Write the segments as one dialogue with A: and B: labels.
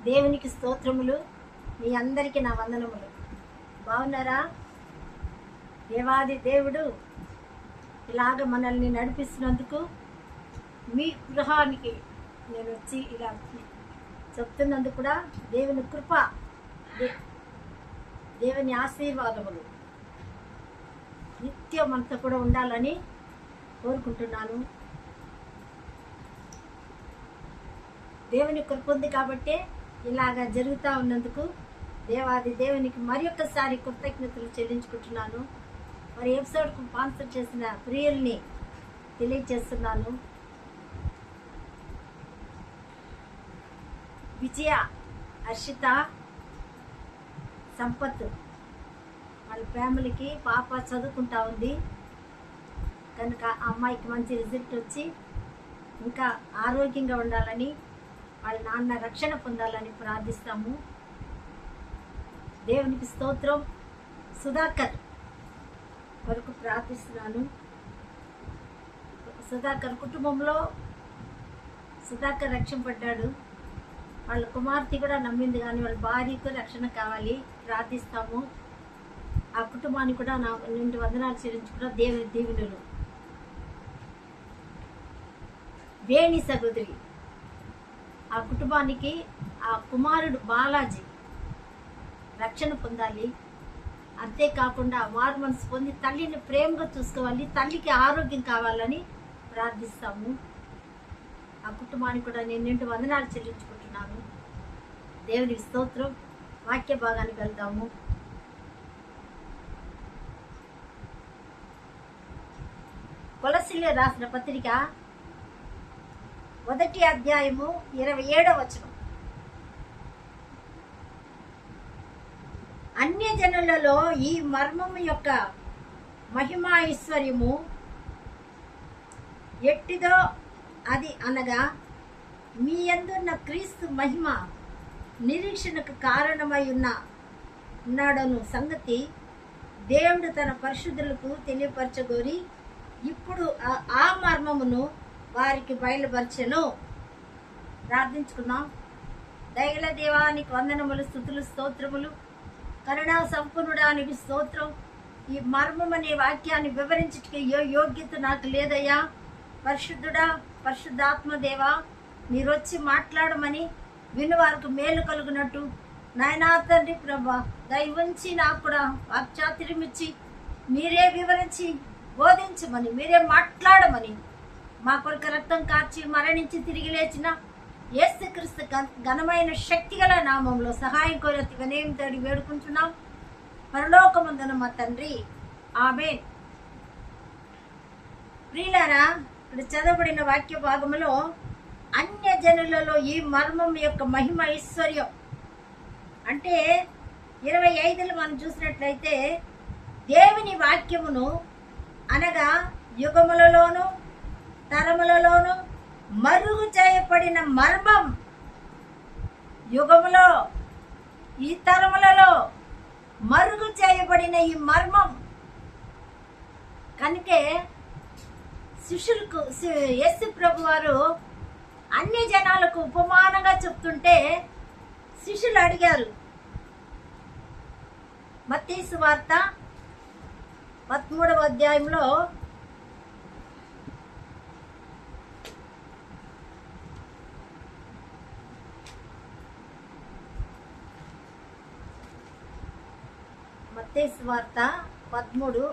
A: దేవునికి స్తోత్రములు. మీ అందరికీ నా వందనములు. బాగున్నారా? దేవాది దేవుడు ఇలాగ మనల్ని నడిపిస్తున్నందుకు, మీ గృహానికి నేను వచ్చి ఇలా చెప్తున్నందుకు కూడా దేవుని కృప, దేవుని ఆశీర్వాదములు నిత్యం మనతో కూడా ఉండాలని కోరుకుంటున్నాను. దేవుని కృప ఉంది కాబట్టి ఇలాగా జరుగుతూ ఉన్నందుకు దేవాది దేవునికి మరి ఒక్కసారి కృతజ్ఞతలు చెల్లించుకుంటున్నాను. మరి ఎపిసోడ్కు స్పాన్సర్ చేసిన ప్రియుల్ని తెలియజేస్తున్నాను. విజయ, హర్షిత, సంపత్ వాళ్ళ ఫ్యామిలీకి పాప చదువుకుంటా ఉంది కనుక ఆ అమ్మాయికి మంచి రిజల్ట్ వచ్చి ఇంకా ఆరోగ్యంగా ఉండాలని, వాళ్ళ నాన్న రక్షణ పొందాలని ప్రార్థిస్తాము. దేవునికి స్తోత్రం. సుధాకర్ కొరకు ప్రార్థిస్తున్నాను. సుధాకర్ కుటుంబంలో సుధాకర్ రక్షింపడ్డాడు. వాళ్ళ కుమార్తె కూడా నమ్మింది, కానీ వాళ్ళ భార్యకు రక్షణ కావాలి. ప్రార్థిస్తాము. ఆ కుటుంబాన్ని కూడా నా నిండు వందనాలు చెల్లించుకున్న దేవుని దీవెనలు. వేణి సహోదరి, ఆ కుటుంబానికి ఆ కుమారుడు బాలాజీ రక్షణ పొందాలి. అంతేకాకుండా మారు మనసు పొంది తల్లిని ప్రేమగా చూసుకోవాలి. తల్లికి ఆరోగ్యం కావాలని ప్రార్థిస్తాము. ఆ కుటుంబానికి కూడా నేను నిండు వందనాలు చెల్లించుకుంటున్నాను. దేవునికి స్తోత్రం. వాక్య భాగానికి వెళ్దాము. కొలస్సీయులకు రాసిన పత్రిక 1వ అధ్యాయము 27వ వచనం. అన్యజనులలో ఈ మర్మము యొక్క మహిమా ఐశ్వర్యము ఎట్టిదో అది అనగా, మీ యందున్న క్రీస్తు మహిమ నిరీక్షణకు కారణమై ఉన్నాడను సంగతి దేవుడు తన పరిశుద్ధులకు తెలియపరచగోరి ఇప్పుడు ఆ మర్మమును వారికి బయలుపరచెను. ప్రార్థించుకుందాం. దయగల దేవానికి వందనములు, స్తుతులు, స్తోత్రములు. కరుణా సంపూర్ణుడానికి స్తోత్రం. ఈ మర్మం అనే వాక్యాన్ని వివరించుటకు యోగ్యత నాకు లేదయ్యా. పరిశుద్ధుడా, పరిశుద్ధాత్మ దేవా, మీరు వచ్చి మాట్లాడమని వినువారికి మేలు కలుగునట్టు నాయనా తండ్రి ప్రభా, దయవుంచి నాకు కూడా వాక్చాతుర్యం ఇచ్చి మీరే వివరించి బోధించమని, మీరే మాట్లాడమని, మా కొరకు రక్తం కార్చి మరణించి తిరిగి లేచిన యేసుక్రీస్తు ఘనమైన శక్తిగల నామంలో సహాయం కోరతి వినయం తోడి వేడుకుంటున్నాం. పరలోకమందున మా తండ్రి, ఆమేన్. ప్రియులారా, ఇప్పుడు చదవబడిన వాక్య భాగంలో అన్యజనులలో ఈ మర్మం యొక్క మహిమ ఐశ్వర్యం అంటే 25లో మనం చూసినట్లయితే, దేవుని వాక్యమును అనగా యుగములలోను తరములలోను మరుగు చేయబడిన మర్మం, యుగములో ఈ తరములలో మరుగు చేయబడిన ఈ మర్మం కనుకే శిష్యులకు యేసు ప్రభు వారు అన్ని జనాలకు ఉపమానంగా చెప్తుంటే శిష్యులు అడిగారు. మత్తయి సువార్త 13వ అధ్యాయంలో మత్తయి సువార్త 13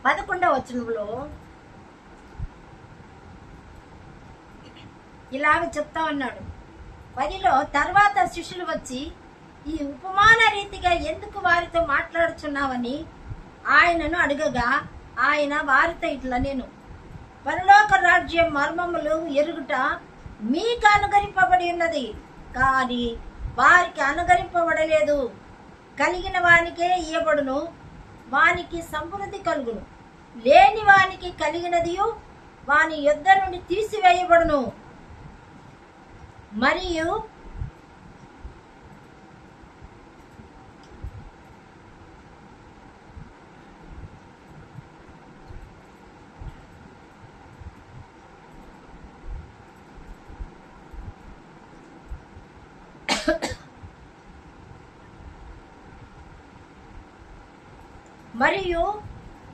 A: 11వ వచనంలో ఇలాగ చెప్తా ఉన్నాడు. 10లో తర్వాత శిష్యులు వచ్చి, ఈ ఉపమాన రీతిగా ఎందుకు వారితో మాట్లాడుచున్నావని ఆయనను అడగగా, ఆయన వారితో ఇట్లా, నేను పరలోక రాజ్యం మర్మములు ఎరుగుట మీకు అనుగరింపబడి ఉన్నది, కానీ వారికి అనుగరింపబడలేదు. కలిగిన వానికే ఇయ్యబడును, వానికి సమృద్ధి కలుగును, లేని వానికి కలిగినదియు వాని యొద్ద నుండి తీసివేయబడును. మరియు మరియు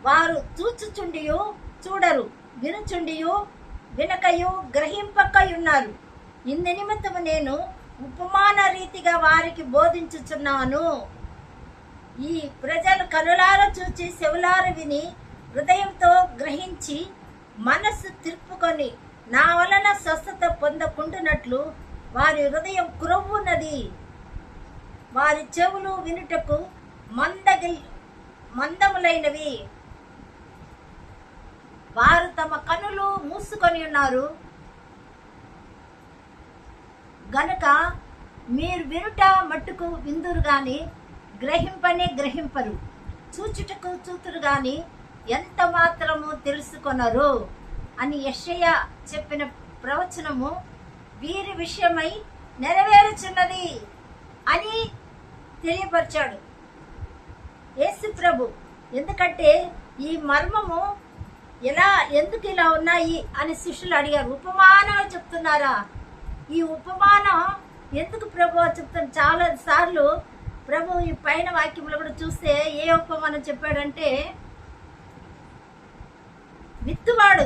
A: వారు చూచుచుండియు చూడరు, వినుచుండియు వినకయు గ్రహింపకయున్నారు. ఇందు నిమిత్తము నేను ఉపమాన రీతిగా వారికి బోధించుచున్నాను. ఈ ప్రజలు కనులార చూచి చెవులార విని హృదయంతో గ్రహించి మనస్సు తిరుపుకొని నా వలన స్వస్థత పొందకుండునట్లు వారి హృదయం క్రొవ్వున్నది. వారి చెవులు వినుటకు మందములైనవి, వారు తమ కనులు మూసుకొని ఉన్నారు గనుక మీరు వినుట మట్టుకు విందురు గాని గ్రహింపరు, చూచుటకు చూతురు గాని ఎంత మాత్రము తెలుసుకొనరు అని యెషయా చెప్పిన ప్రవచనము వీరి విషయమై నెరవేరుచున్నది అని తెలియపరిచాడు యేసు ప్రభు. ఎందుకంటే ఈ మర్మము ఎందుకు ఇలా ఉన్నాయి అని శిష్యులు అడిగారు. ఉపమానం చెప్తున్నారా? ఈ ఉపమానం ఎందుకు ప్రభు చెప్తాను? చాలా సార్లు ప్రభు ఈ పైన వాక్యంలో కూడా చూస్తే ఏ ఉపమానం చెప్పాడంటే, విత్తువాడు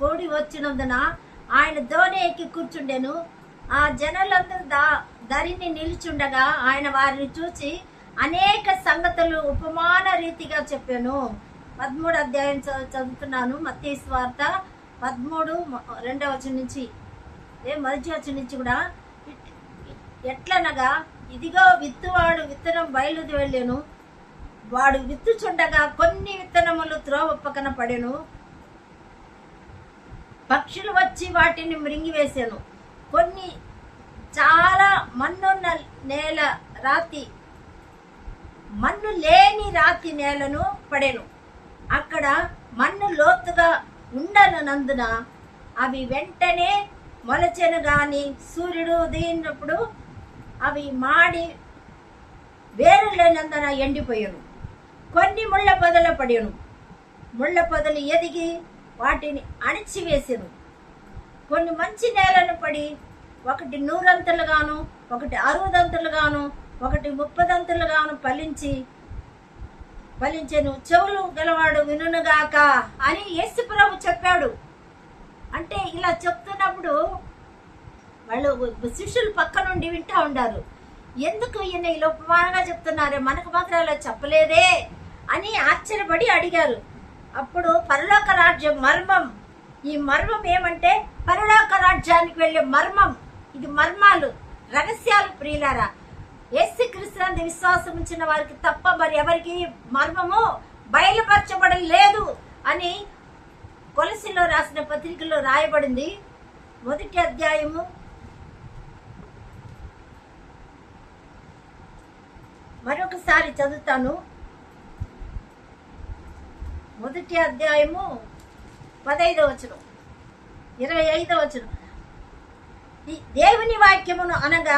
A: కూడి వచ్చినందున ఆయన దోణి ఎక్కి కూర్చుండెను. ఆ జనులందరూ దరిని నిలుచుండగా ఆయన వారిని చూచి అనేక సంగతులు ఉపమాన రీతిగా చెప్పాను. 13వ అధ్యాయం చదువుతున్నాను. మత్తయి సువార్త 13:2 నుంచి మొదటి వచనం నుంచి కూడా. ఎట్లనగా, ఇదిగో విత్తువాడు విత్తనం బయలుది వెళ్ళాను. వాడు విత్తుచుండగా కొన్ని విత్తనములు త్రోవ పక్కన పడెను. పక్షులు వచ్చి వాటిని మృంగివేశాను. కొన్ని చాలా మన్నున్న నేల మన్ను లేని రాతి నేలను పడెను. అక్కడ మన్ను లోతుగా ఉండనందున అవి వెంటనే మొలచెను గాని సూర్యుడు ఉదయినప్పుడు అవి మాడి వేరు లేనందున ఎండిపోయాను. కొన్ని ముళ్ళ పొదల పడెను. ముళ్ళ పొదలు ఎదిగి వాటిని అణిచివేసెను. కొన్ని మంచి నేలను పడి ఒకటి 100 ఒకటి 60 ఒకటి 30 ఫలించెను. చెవులు గలవాడు వినుగాక అని యేసు ప్రభు చెప్పాడు. అంటే ఇలా చెప్తున్నప్పుడు వాళ్ళు శిష్యులు పక్క నుండి వింటా ఉండారు. ఎందుకు ఈయన ఇలా ఉపమానంగా చెప్తున్నారే, మనకు మాత్రం అలా చెప్పలేదే అని ఆశ్చర్యపడి అడిగారు. అప్పుడు పరలోక రాజ్యం మర్మం, ఈ మర్మం ఏమంటే పరలోక రాజ్యానికి వెళ్ళే మర్మం. ఇది మర్మాలు, రహస్యాలు ప్రియులారా. యేసుక్రీస్తునందు విశ్వాసం ఉంచిన వారికి తప్ప మరి ఎవరికి మర్మము బయలుపరచబడలేదు అని కొలసీలో రాసిన పత్రికలో రాయబడింది. 1వ అధ్యాయము 1 చదువుతాను. 1వ అధ్యాయము 15వ వచనం, 25వ వచనం. ఈ దేవుని వాక్యమును అనగా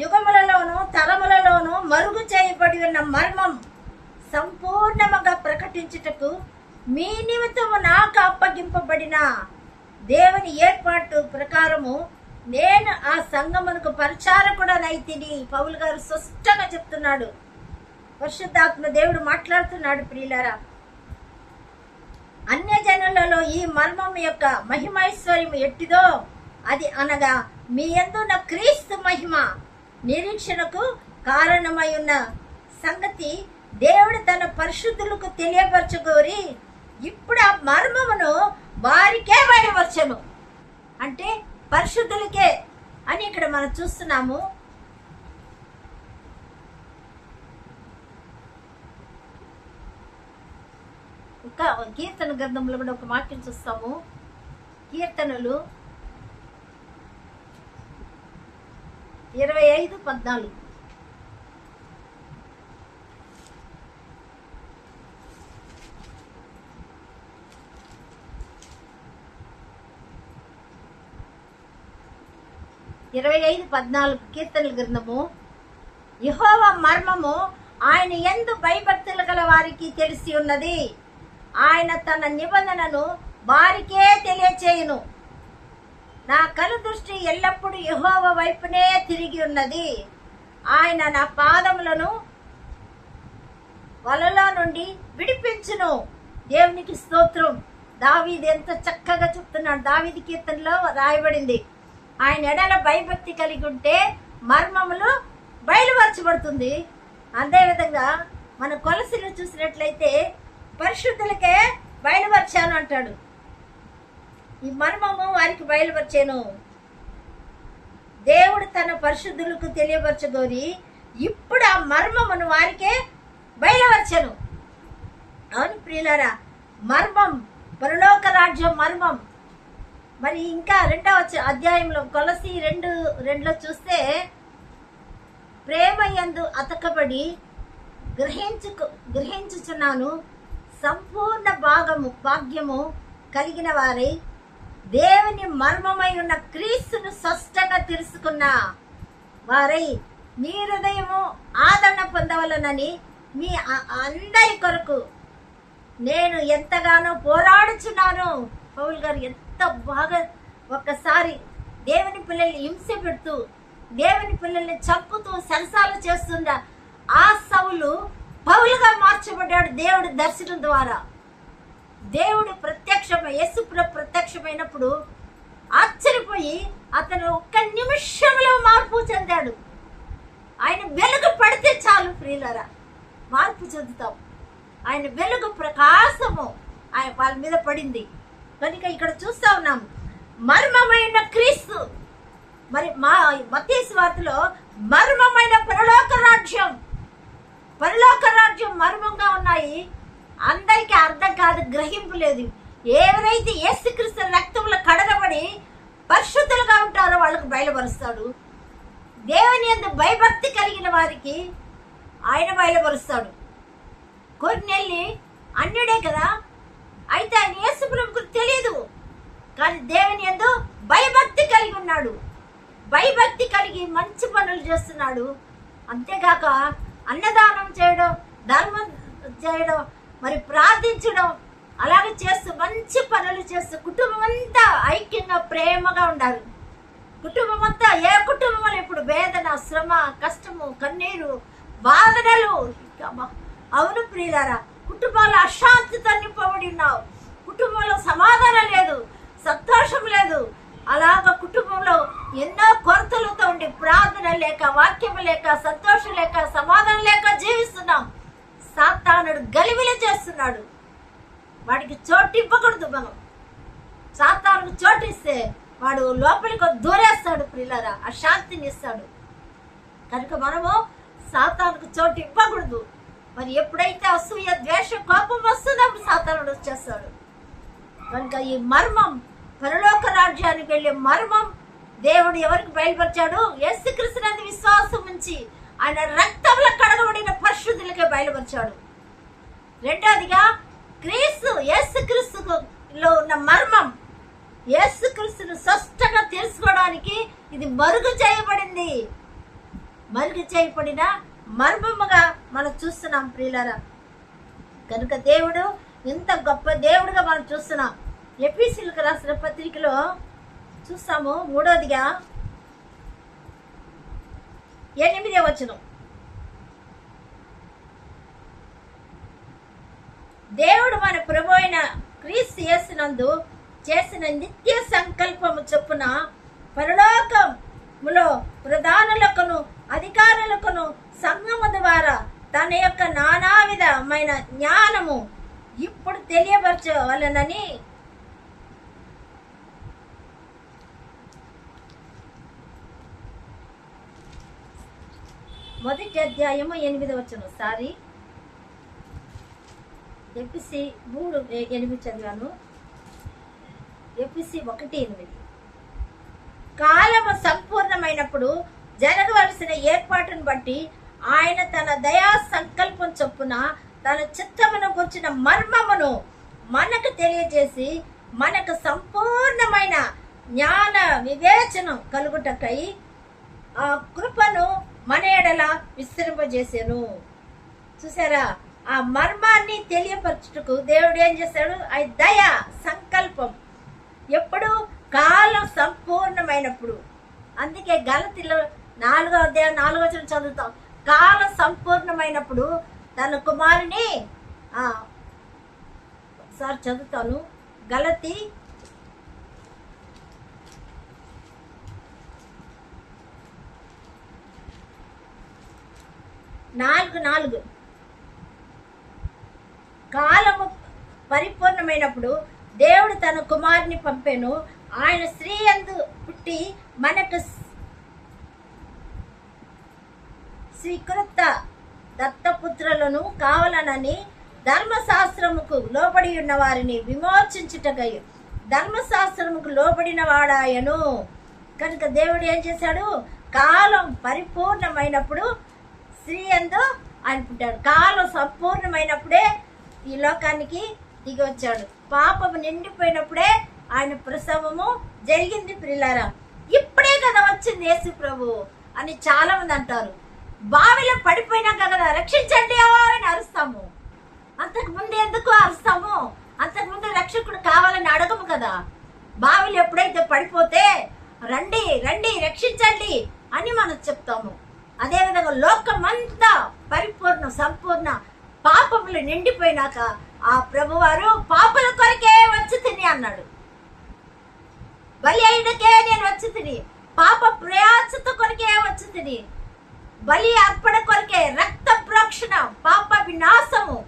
A: యుగములలోను తరములలోను మరుగు చేయబడి ఉన్న మర్మం సంపూర్ణముగా ప్రకటించుటకు మీ నిమిత్తము నాకు అప్పగింపబడిన దేవుని ఏర్పాటు ప్రకారము నేను ఆ సంఘమునకు పరిచారకుడనైతిని. పౌలు గారు స్పష్టంగా చెప్తున్నాడు. పరిశుద్ధాత్మ దేవుడు మాట్లాడుతున్నాడు. ప్రియులారా, అన్యజనులలో ఈ మర్మం యొక్క మహిమైశ్వర్యం ఎట్టిదో అది అనగా మీ యందున్న క్రీస్తు మహిమ నిరీక్షణకు కారణమై ఉన్న సంగతి దేవుడు తన పరిశుద్ధులకు తెలియపరచుకోరి ఇప్పుడు ఆ మర్మమును వారికే బయలుపరచను. అంటే పరిశుద్ధులకే అని ఇక్కడ మనం చూస్తున్నాము. ఇంకా కీర్తన గ్రంథంలో కూడా ఒక వాక్యం చూస్తాము. కీర్తనలు 25:14. 25:14 కీర్తనల గ్రంథము. యెహోవా మర్మము ఆయన యందు భయభక్తులు గల వారికి తెలిసి ఉన్నది. ఆయన తన నిబంధనను వారికే తెలియచేయును. నా కనుదృష్టి ఎల్లప్పుడూ యెహోవా వైపునే తిరిగి ఉన్నది. ఆయన నా పాదములను వలలో నుండి విడిపించును. దేవునికి స్తోత్రం. దావీదు ఎంత చక్కగా చెప్తున్నాడు. దావీదు కీర్తనలో రాయబడింది, ఆయన ఎడల భయభక్తి కలిగి ఉంటే మర్మములు బయలుపరచబడుతుంది. అదేవిధంగా మన కొలసలు చూసినట్లయితే పరిశుద్ధులకే బయలుపరిచాను అంటాడు. ఈ మర్మము వారికి బయలుపరిచాను. దేవుడు తన పరిశుద్ధులకు తెలియపరచగోరి ఇప్పుడు ఆ మర్మమును వారికే బయలుపరచను. అవును ప్రియులారా, మర్మం, పరలోక రాజ్యం మర్మం. మరి ఇంకా 2వ అధ్యాయంలో కొలసి 2:2 చూస్తే, ప్రేమ యందు అతకబడి గ్రహించుచున్నాను, సంపూర్ణ భాగ్యము కలిగిన వారై దేవుని మర్మమై ఉన్న క్రీస్తును స్పష్టంగా తెలుసుకున్న వారై మీ హృదయము ఆదరణ పొందవలనని మీ అందరి కొరకు నేను ఎంతగానో పోరాడుచున్నాను. పౌలు గారు ఎంత బాగా ఒక్కసారి దేవుని పిల్లల్ని హింస పెడుతూ, దేవుని పిల్లల్ని చంపుతూ సరసాలు చేస్తున్న ఆ సౌలు పౌలుగా మార్చబడ్డాడు దేవుడి దర్శనం ద్వారా. దేవుడు యేసు ప్రత్యక్షమైనప్పుడు ఆశ్చర్యపోయి అతను ఒక్క నిమిషంలో మార్పు చెందాడు. ఆయన వెలుగు పడితే చాలు ప్రియులారా, మార్పు చెందుతాం. ఆయన వెలుగు ప్రకాశము ఆయన వాళ్ళ మీద పడింది కనుక ఇక్కడ చూస్తా ఉన్నాం మర్మమైన క్రీస్తు. మరి మత్తయి సువార్తలో మర్మమైన పరలోక రాజ్యం మర్మంగా ఉన్నాయి. అందరికీ అర్థం కాదు, గ్రహింపు లేదు. ఎవరైతే యేసుక్రీస్తు రక్తంలో కడగబడి పరిశుద్ధులుగా ఉంటారో వాళ్ళకు బయలుపరుస్తాడు. దేవుని యందు భయభక్తి కలిగిన వారికి ఆయన బయలుపరుస్తాడు. కొన్నేళ్ళి అన్యుడే కదా, అయితే ఆయన యేసు ప్రభువుకు తెలియదు, కానీ దేవుని యందు భయభక్తి కలిగి ఉన్నాడు. భయభక్తి కలిగి మంచి పనులు చేస్తున్నాడు. అంతేగాక అన్నదానం చేయడం, ధర్మం చేయడం, మరి ప్రార్థించడం, అలాగే చేస్తూ మంచి పనులు చేస్తూ కుటుంబం అంతా ఐక్యంగా ప్రేమగా ఉండాలి. కుటుంబం అంతా, ఏ కుటుంబంలో ఇప్పుడు వేదన, శ్రమ, కష్టము, కన్నీరు, బాధనలు. అవును ప్రియులారా, కుటుంబాల్లో అశాంతితో నింపబడి ఉన్నావు. కుటుంబంలో సమాధానం లేదు, సంతోషం లేదు. అలాగ కుటుంబంలో ఎన్నో కొరతలతో ఉండి ప్రార్థన లేక, వాక్యం లేక, సంతోషం లేక, సమాధానం లేక జీవిస్తున్నాం. సాతానుడు గలిబిలి చేస్తున్నాడు. వాడికి చోటు ఇవ్వకూడదు. మనం సాతానుకు చోటు ఇస్తే వాడు లోపలికి దూరేస్తాడు ప్రియులారా, అశాంతిని ఇస్తాడు. కనుక మనము సాతానుకు చోటు ఇవ్వకూడదు. మరి ఎప్పుడైతే అసూయ, ద్వేషం, కోపం వస్తుందో అప్పుడు సాతానుడు వచ్చేస్తాడు. కనుక ఈ మర్మం, పరలోక రాజ్యానికి వెళ్ళే మర్మం దేవుడు ఎవరికి బయలుపరిచాడు? యేసుక్రీస్తునందు విశ్వాసం ఉంచి ఆయన రక్తంలో కడగబడిన పరిశుద్ధులకే బయలుపరిచాడు. రెండోదిగా యేసుక్రీస్తులో ఉన్న మర్మం, యేసుక్రీస్తును స్పష్టంగా తెలుసుకోవడానికి ఇది మరుగు చేయబడిన మర్మముగా మనం చూస్తున్నాం ప్రియులారా. కనుక దేవుడు ఇంత గొప్ప దేవుడుగా మనం చూస్తున్నాం. ఎఫెసీయులకు రాసిన పత్రికలో చూస్తాము 3వ 8వ వచనం. దేవుడు మన ప్రభు అయిన క్రీస్తు యేసునందు చేసిన నిత్య సంకల్పము చొప్పున పరలోకములో ప్రధానులకును అధికారులకును సంఘము ద్వారా తన యొక్క నానా విధమైన జ్ఞానము ఇప్పుడు తెలియపరచవలనని మొదటి అధ్యాయము 8వ వచనం. సారీ, ఎఫెసీ 3:8 చదివాను. ఎఫెసీ 1:8. కాలము సంపూర్ణమైనప్పుడు జరగవలసిన ఏర్పాటును బట్టి ఆయన తన దయా సంకల్పం చొప్పున తన చిత్తమును గుర్చిన మర్మమును మనకు తెలియజేసి మనకు సంపూర్ణమైన జ్ఞాన వివేచనం కలుగుటకై ఆ కృపను మన ఎడల విస్తరింపజేసాను. చూసారా, ఆ మర్మాన్ని తెలియపరచుటకు దేవుడు ఏం చేశాడు? ఆ దయ సంకల్పం ఎప్పుడు? కాలం సంపూర్ణమైనప్పుడు. అందుకే గలతీలో 4వ అధ్యాయం 4వ వచనం చదువుతాం. కాలం సంపూర్ణమైనప్పుడు తన కుమారుని ఒకసారి చదువుతాను. గలతీ 4:4 కాలము పరిపూర్ణమైనప్పుడు దేవుడు తన కుమారుని పంపెను. ఆయన స్త్రీ యందు పుట్టి మనకు స్వీకృత దత్తపుత్రులను కావాలనని ధర్మశాస్త్రముకు లోబడి ఉన్న వారిని విమోచించుటకై ధర్మశాస్త్రముకు లోబడిన వాడాయను. కనుక దేవుడు ఏం చేశాడు? కాలం పరిపూర్ణమైనప్పుడు స్త్రీ యందు ఆయన పుట్టాడు. కాలం సంపూర్ణమైనప్పుడే ఈ లోకానికి దిగి వచ్చాడు. పాపము నిండిపోయినప్పుడే ఆయన ప్రసవము జరిగింది. ప్రియులారా, ఇప్పుడే కదా వచ్చింది యేసు ప్రభు అని చాలా మంది అంటారు. బావిలో పడిపోయినాక కదా రక్షించండి అని అరుస్తాము. అంతకు ముందు ఎందుకు అరుస్తాము? అంతకు ముందు రక్షకుడు కావాలని అడగము కదా. బావిలో ఎప్పుడైతే పడిపోతే రండి రండి రక్షించండి అని మనం చెప్తాము. అదేవిధంగా లోకమంతా పరిపూర్ణ సంపూర్ణ పాపములు నిండిపోయినాక ఆ ప్రభువారు పాపల కొరకే వచ్చి తిని అన్నాడు. బలి అయినకే నేను వచ్చి తిని, పాప ప్రయాసత కొరకే వచ్చి తిని, బలి అర్పణ కొరకే, రక్త ప్రోక్షణ, పాప వినాశము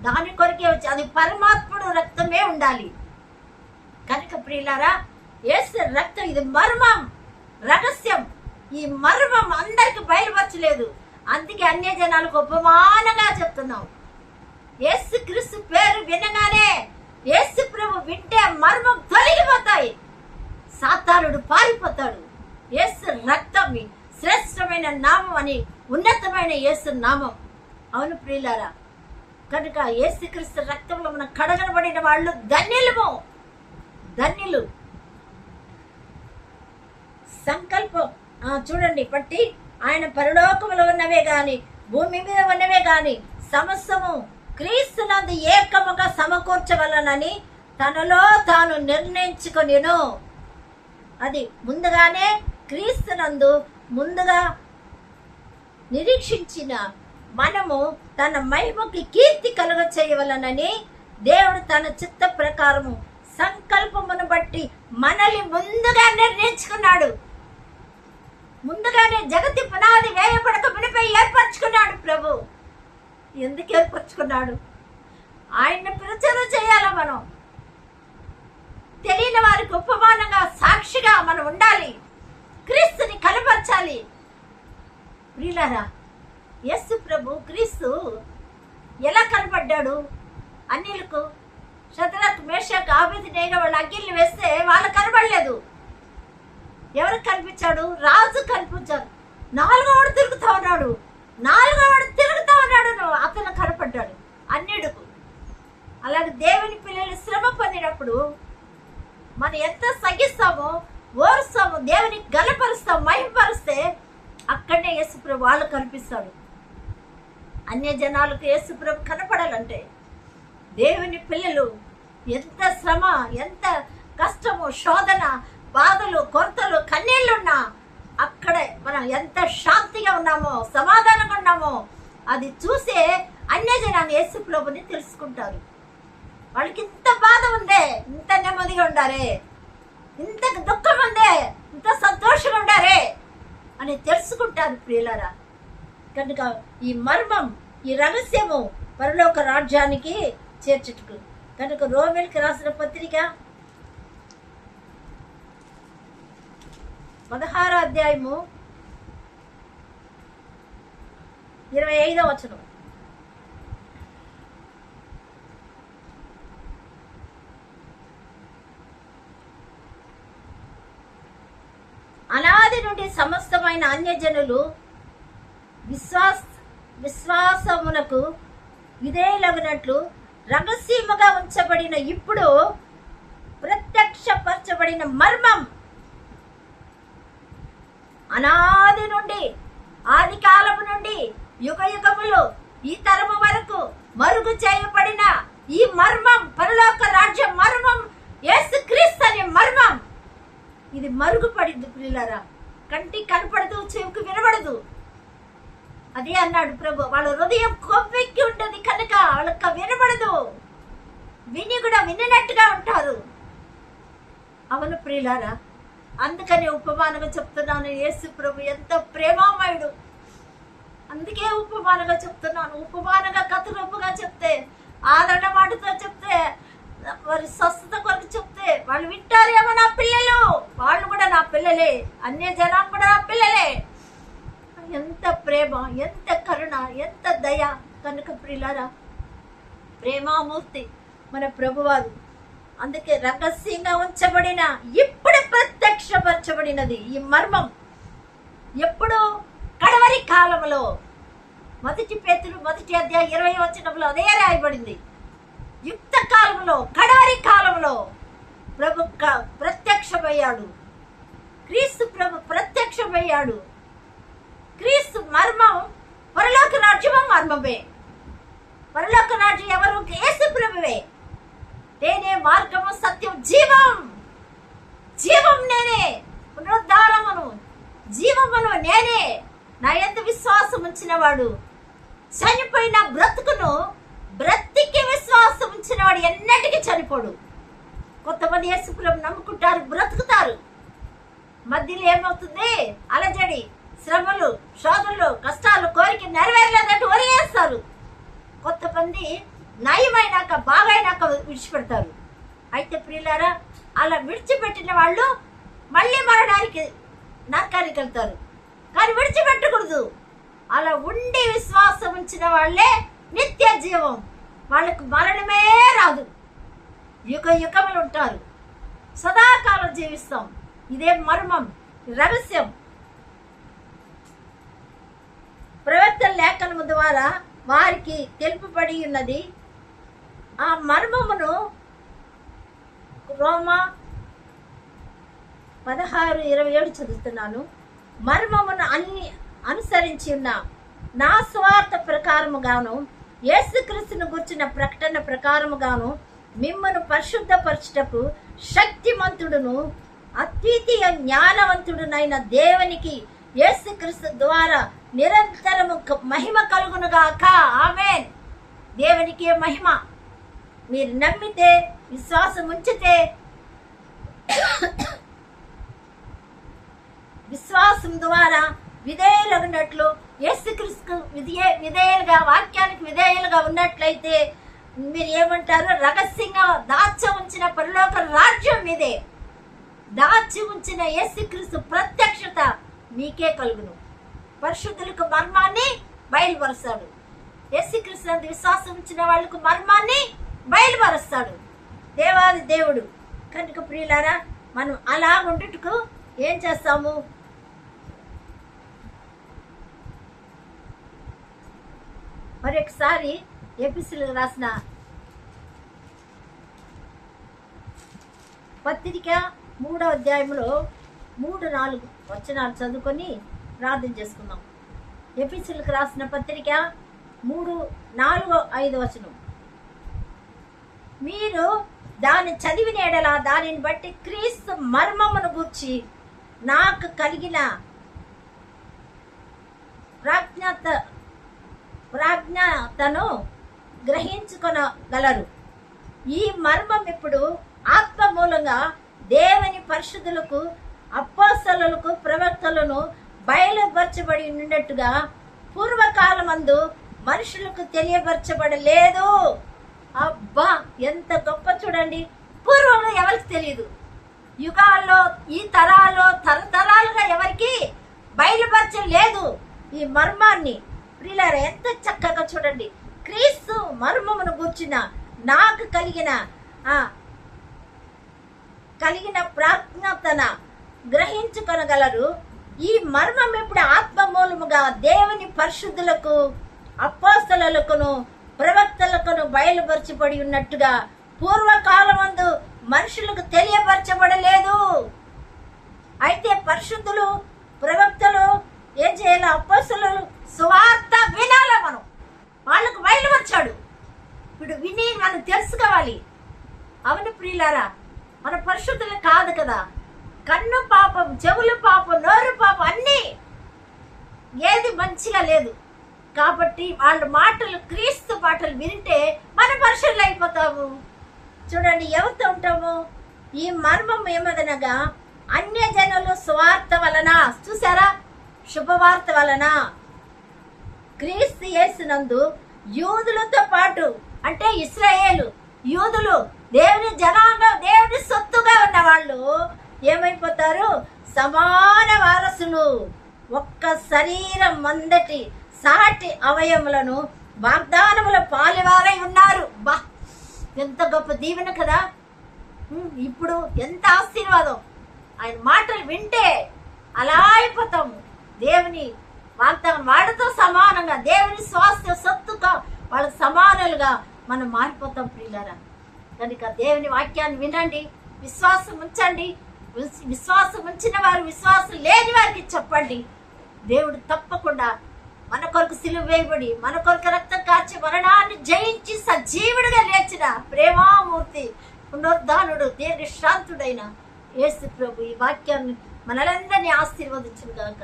A: దాని కొరకే వచ్చి, అది పరమాత్ముడు రక్తమే ఉండాలి. కనుక ప్రియులారా, యేసు రక్తం ఇది మర్మం, రహస్యం. ఈ మర్మం అందరికి బయలుపరచలేదు. అందుకే అన్య జనాలకు ఉపమానంగా చెప్తున్నాం. యేసు క్రీస్తు పేరు వినగానే, యేసు ప్రభు వింటే మర్మం తొలగిపోతాయి, సాతానుడు పారిపోతాడు. యేసు రక్తం శ్రేష్టమైన నామం అని, ఉన్నతమైన యేసు నామం. అవును ప్రియులారా, కనుక యేసు క్రీస్తు రక్తంలో మనం కడగబడిన వాళ్ళు ధన్యులము, ధన్యులు. సంకల్పం చూడండి, బట్టి ఆయన పరలోకములో ఉన్నవే గాని భూమి మీద ఉన్నవే గాని సమస్తము క్రీస్తునందు ఏకముగా సమకూర్చవలనని తనలో తాను నిర్ణయించుకొనెను. అది ముందుగానే క్రీస్తునందు ముందుగా నిరీక్షించిన మనము తన మహిమకి కీర్తి కలుగ చేయవలనని దేవుడు తన చిత్త ప్రకారము సంకల్పమును బట్టి మనల్ని ముందుగా నిర్ణయించుకున్నాడు. ముందుగానే జగతి పునాది వేయబడక మునిపై ఏర్పరచుకున్నాడు ప్రభు. ఎందుకు ఏర్పరచుకున్నాడు? ఆయన్ని ప్రచారం చేయాల. మనం తెలియని వారికి ఉపమానంగా, సాక్షిగా మనం ఉండాలి. క్రీస్తుని కనపరచాలి. ప్రియులారా, యేసు ప్రభు క్రీస్తు ఎలా కనపడ్డాడు? అన్యులకు షద్రక్ మేషక్ అబేద్నెగో వాళ్ళ అగ్గిళ్ళు వేస్తే వాళ్ళకు కనబడలేదు. ఎవరికి కనిపించాడు? రాజు కనిపించాడు. 4వ వాడు తిరుగుతా ఉన్నాడు, 4వ వాడు తిరుగుతా ఉన్నాడు, అతను కనపడ్డాడు అన్యుడుకు. అలాగే దేవుని పిల్లలు శ్రమ పొందినప్పుడు మనం ఎంత సగిస్తామో, ఓరుస్తామో, దేవుని గలపరుస్తాం, మహిమపరిస్తే అక్కడనే యేసుప్రభు వాళ్ళు కనిపిస్తాడు. అన్య జనాలకు యేసుప్రభు కనపడాలంటే దేవుని పిల్లలు ఎంత శ్రమ, ఎంత కష్టము, శోధన, బాధలు, కొరతలు, కన్నీళ్లున్నా అక్కడే మనం ఎంత శాంతిగా ఉన్నామో, సమాధానంగా ఉన్నామో అది చూసే అన్యజనాన్ని యేసు ప్రభుని తెలుసుకుంటారు. వాళ్ళకి ఇంత బాధ ఉందే, ఇంత నెమ్మదిగా ఉండారే, ఇంత దుఃఖం ఉందే, ఇంత సంతోషంగా ఉండారే అని తెలుసుకుంటారు ప్రియులారా. కనుక ఈ మర్మం, ఈ రహస్యము పరలోక రాజ్యానికి చేర్చుటకు. కనుక రోమీయులకు రాసిన పత్రిక 16వ అధ్యాయము 25వ వచనం. అనాది నుండి సమస్తమైన అన్యజనులు విశ్వాసమునకు విధేయులగునట్లు రహస్యముగా ఉంచబడిన ఇప్పుడు ప్రత్యక్షపరచబడిన చేయబడిన మర్మం అనాది నుండి, ఆది కాలము నుండి యుగ యుగములు ఈ తరము వరకు మరుగు చేయబడిన ఈ మర్మం, పరలోక రాజ్యం మర్మం, యేసుక్రీస్తు అనే మర్మం, ఇది మరుగుపడింది ప్రియులారా. కంటికి కనపడదు, చెవికి వినబడదు. అదే అన్నాడు ప్రభు, వాళ్ళ హృదయం కొవ్వెక్కి ఉంటుంది కనుక వాళ్ళకి వినబడదు, విని కూడా వినట్టుగా ఉంటారు. అవును ప్రియులారా, అందుకని ఉపమానంగా చెప్తున్నాను. యేసు ప్రభు ఎంత ప్రేమామయుడు, అందుకే ఉపమానంగా చెప్తున్నాను. ఉపమానంగా కథరూపుగా చెప్తే, ఆదరణ మాటతో చెప్తే, వారి స్వస్థత కొరకు చెప్తే వాళ్ళు వింటారేమో. నా పిల్లలు, వాళ్ళు కూడా నా పిల్లలే, అన్య జనం కూడా నా పిల్లలే. ఎంత ప్రేమ, ఎంత కరుణ, ఎంత దయ. కనుక ప్రియులారా, ప్రేమామూర్తి మన ప్రభువారు. అందుకే రహస్యంగా ఉంచబడిన, ఇప్పుడు ప్రత్యక్షపరచబడినది ఈ మర్మం. ఎప్పుడు? కడవరి కాలంలో. 1 పేతురు 1 అధ్యాయం 20 వచనంలో అదే రాయబడింది. యుక్త కాలంలో, కడవరి కాలంలో ప్రభు ప్రత్యక్షమయ్యాడు. క్రీస్తు ప్రభు ప్రత్యక్షమయ్యాడు. క్రీస్తు మర్మం, పరలోక రాజ్యము మర్మమే. పరలోక రాజ్యం ఎవరు? యేసు ప్రభువే. నేనే మార్గము, సత్యం, జీవం. జీవం నేనే, పునరుద్ధారమును, జీవమును నేనే. నా యందు విశ్వాసం ఉంచిన వాడు చనిపోయిన బ్రతుకును బ్రతికి విశ్వాసం ఉంచిన వాడు ఎన్నటికీ చనిపోడు. కొంతమంది యేసు ప్రభువును నమ్ముకుంటారు, బ్రతుకుతారు. మధ్యలో ఏమవుతుంది? అలజడి, శ్రమలు, శోధనలు, కష్టాలు, కోరిక నెరవేరలేదంటూ వదిలేస్తారు. కొంతమంది నయమైనాక, బాగైనాక విడిచిపెడతారు. అయితే ప్రియులారా, అలా విడిచిపెట్టిన వాళ్ళు మళ్ళీ మరణానికి, నరకానికి వెళ్తారు. కానీ విడిచిపెట్టకూడదు. అలా ఉండి విశ్వాసం ఉంచిన వాళ్ళే నిత్య జీవం. వాళ్ళకు మరణమే రాదు, యుగ యుగములు ఉంటారు, సదాకాలం జీవిస్తాం. ఇదే మర్మం, రహస్యం. ప్రవక్తల లేఖనము ద్వారా వారికి తెలుపబడి ఉన్నది. ఆ మర్మమును రోమా 16:27 చదువుతున్నాను. మర్మమును అనుసరించి ఉన్న నా స్వార్థ ప్రకారముగాను, యేసుక్రీస్తును గుర్చిన ప్రకటన ప్రకారముగాను మిమ్మను పరిశుద్ధపరచుటకు శక్తిమంతుడును అద్వితీయ జ్ఞానవంతుడునైన దేవునికి యేసుక్రీస్తు ద్వారా నిరంతరము మహిమ కలుగునుగాక. ఆమేన్. దేవునికి మహిమ. మీరు నమ్మితే, విశ్వాసం ఉంచితే, విశ్వాసం ద్వారా విధేయులున్నట్లు, యేసుక్రీస్తుకు విధేయులుగా, వాక్యానికి విధేయులుగా ఉన్నట్లయితే మీరు ఏమంటారు? రహస్యంగా దాచి ఉంచిన పరలోక రాజ్యం మీదే. దాచి ఉంచిన యేసుక్రీస్తు ప్రత్యక్షత మీకే కలుగును. పరిశుద్ధులకు మర్మాన్ని బయలుపరుస్తాడు. యేసుక్రీస్తు విశ్వాసం ఉంచిన వాళ్ళకు మర్మాన్ని బయలుపరుస్తాడు దేవాది దేవుడు. కనుక ప్రియులారా, మనం అలా ఉండుటకు ఏం చేస్తాము? మరొకసారి ఎఫెసీయులకు రాసిన పత్రిక 3వ అధ్యాయంలో 3-4 వచనాలు చదువుకొని ప్రార్థన చేసుకుందాం. ఎఫెసీయులకు రాసిన పత్రిక 3:4-5 వచనం. మీరు దాన్ని చదివిన ఎడల దానిని బట్టి క్రీస్తు మర్మమును గూర్చి నాకు కలిగిన ప్రాజ్ఞతను గ్రహించుకొనగలరు. ఈ మర్మం ఇప్పుడు ఆత్మ మూలంగా దేవుని పరిశుద్ధులకు, అపోస్తలులకు, ప్రవక్తలను బయలుపరచబడి ఉన్నట్టుగా పూర్వకాలమందు మనుషులకు తెలియపరచబడలేదు. అబ్బా, ఎంత గొప్ప చూడండి. పూర్వంలో ఎవరికి తెలియదు, యుగాల్లో, ఈ తరాల్లో, తరతరాలుగా ఎవరికి బయలుపరచలేదు ఈ మర్మాన్ని. ప్రియులారా, ఎంత చక్కగా చూడండి. క్రీస్తు మర్మమును గూర్చిన నాకు కలిగిన ప్రాజ్ఞతన గ్రహించుకొనగలరు. ఈ మర్మం ఇప్పుడు ఆత్మ మూలముగా దేవుని పరిశుద్ధులకు, అపోస్తలులకును, ప్రవక్తలకును బయలుపరచబడి ఉన్నట్టుగా పూర్వకాలమందు మనుషులకు తెలియపరచబడలేదు. అయితే పరిశుద్ధులు, ప్రవక్తలు ఏం చేయాలి? అపోస్తలులు సువార్త వినాలి. మనం వాళ్ళకు బయలుపరిచాడు. ఇప్పుడు విని మనం తెలుసుకోవాలి. అవును ప్రియులారా, మన పరిశుద్ధులు కాదు కదా. కన్ను పాపం, చెవులు పాపం, నోరు పాపం, అన్నీ ఏది మంచిగా లేదు. కాబట్టి వాళ్ళ మాటలు, క్రీస్తు మాటలు వింటే మన పరిశుద్ధులు అయిపోతాము. చూడండి, ఎవరితో ఉంటాము? ఈ మర్మం ఏమదనగా అన్యజనులు సువార్త వలన, చూసారా, శుభవార్త వలన క్రీస్తు యేసునందు యూదులతో పాటు, అంటే ఇశ్రాయేలు యూదులు, దేవుని జనాంగం, దేవుని సొత్తుగా ఉన్న వాళ్ళు ఏమైపోతారు? సమాన వారసులు. ఒక్క శరీరం మందటి సాటి అవయములను వాగ్దానముల పాలివారై ఉన్నారు. బా, ఎంత గొప్ప దీవెన కదా. ఇప్పుడు ఎంత ఆశీర్వాదం. ఆయన మాటలు వింటే అలా అయిపోతాము. దేవుని వాగ్దానం వాడితో సమానంగా, దేవుని స్వాస్థ్య సొత్తుగా వాళ్ళకి సమానులుగా మనం మారిపోతాం ప్రియులారా. కనుక దేవుని వాక్యాన్ని వినండి, విశ్వాసం ఉంచండి. విశ్వాసం ఉంచిన వారు విశ్వాసం లేని వారికి చెప్పండి. దేవుడు తప్పకుండా మన కొరకు సిలువ వేయబడి, మన కొరకు రక్తం కార్చి, మరణాన్ని జయించి సజీవుడిగా లేచిన ప్రేమామూర్తి, పునరుద్ధానుడు, దేవుని శాంతుడైన యేసు ప్రభు ఈ వాక్యాన్ని మనలందరినీ ఆశీర్వదించును గాక.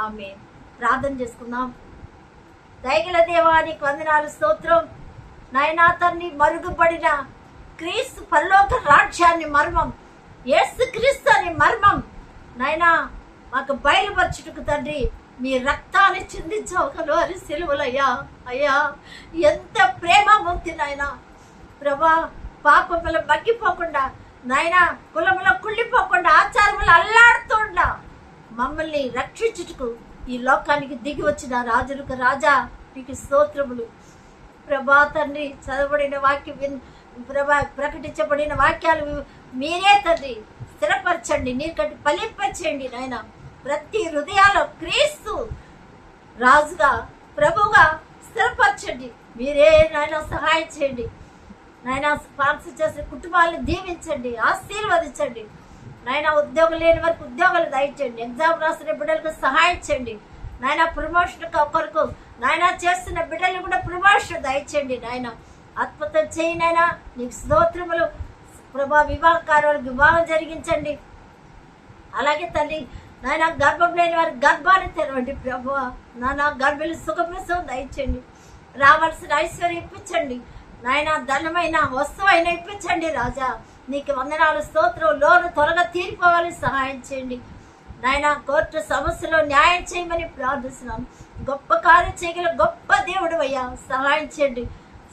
A: ఆమేన్. ప్రార్థన చేసుకుందాం. దయగల దేవానికి వందనాలు, స్తోత్రం. నాయనా తండ్రి, మరుగుపడిన క్రీస్తు పరలోక రాజ్యాన్ని మర్మం, యేసు క్రీస్తు అని మర్మం నాయనా మాకు బయలుపరచుటకు తండ్రి మీ రక్తాన్ని చిందించవగలు అని సిలువలయ్యా. అయ్యా, ఎంత ప్రేమమూర్తి నాయన ప్రభా. పాపములు మగ్గిపోకుండా నాయన, కులములో కుళ్ళిపోకుండా, ఆచారములు అల్లాడుతుండా మమ్మల్ని రక్షించుటకు ఈ లోకానికి దిగి వచ్చిన రాజులకు రాజా నీకు స్తోత్రములు ప్రభా. తండ్రి, చదవబడిన వాక్యం ప్రభా, ప్రకటించబడిన వాక్యాలు మీరే తండ్రి స్థిరపరచండి, నీరు కట్టి ఫలింపచేయండి నాయన. ప్రతి హృదయాల్లో క్రీస్తు రాజుగా, ప్రభుగా స్థిరపరచండి. మీరే నాయన సహాయం చేయండి నాయన. స్పాన్సర్ చేసిన కుటుంబాలను దీవించండి, ఆశీర్వదించండి నాయన. ఉద్యోగం లేని వరకు ఉద్యోగాలు దయచేయండి. ఎగ్జామ్ రాసిన బిడ్డలకు సహాయం చేయండి నాయన. ప్రమోషన్ కొరకు నాయన చేస్తున్న బిడ్డలు కూడా ప్రమోషన్ దయచేయండి నాయన. అద్భుతం చేయి నాయన. నీకు స్తోత్రములు ప్రభా. వివాహకారులకు వివాహం జరిగించండి. అలాగే తల్లి నాయన, గర్భం లేని వారి గర్భాన్ని తెరవండి ప్రభు. నాన్న, గర్భిణి సుఖప్రసవం దయచేయండి. రావాల్సిన ఐశ్వర్యం ఇప్పించండి నాయన. ధనమైన వస్తువైనా ఇప్పించండి రాజా. నీకు వందనాలు, స్తోత్రం. లోను త్వరగా తీరిపోవాలని సహాయం చేయండి నాయన. కోర్టు సమస్యలో న్యాయం చేయమని ప్రార్థిస్తున్నాను. గొప్ప కార్యం చేయగల గొప్ప దేవుడు అయ్యా, సహాయం చేయండి.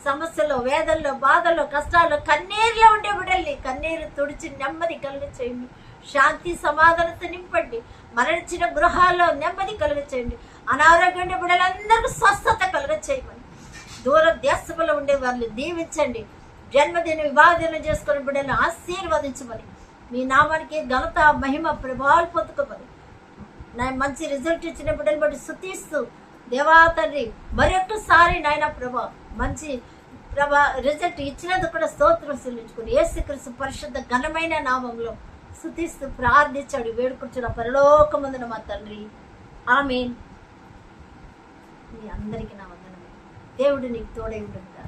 A: సమస్యలో, వేదల్లో, బాధల్లో, కష్టాల్లో, కన్నీరులో ఉండే బిడ్డల్ని కన్నీరు తుడిచి నెమ్మది కలుగ చేయండి. శాంతి సమాధానత నింపండి. మరణించిన గృహాల్లో నెమ్మది కలుగ చేయండి. అనారోగ్యం ఉండే బిడ్డలందరికీ స్వస్థత కలుగ చేయమని, దూర దేశంలో ఉండే వాళ్ళని దీవించండి. జన్మదిన వివాహదినం చేసుకునే బిడ్డలను ఆశీర్వదించమని, మీ నామానికి ఘనత, మహిమ, ప్రభావాలు పొందుకోమని, నా మంచి రిజల్ట్ ఇచ్చిన బిడ్డలు బట్టి స్తుతిస్తూ దేవా తండ్రి, మరొకసారి నాయన ప్రభా మంచి ప్రభా రిజల్ట్ ఇచ్చినందుకు కూడా స్తోత్రం చెల్లించుకుని యేసుక్రీస్తు పరిశుద్ధ ఘనమైన నామంలో స్తుతిస్తూ ప్రార్థించాడు వేడుకుంటున్న పరలోకమందున మా తండ్రి. ఆమేన్. మీ అందరికీ నా వందనమే. దేవుడు నీకు తోడై ఉండగా.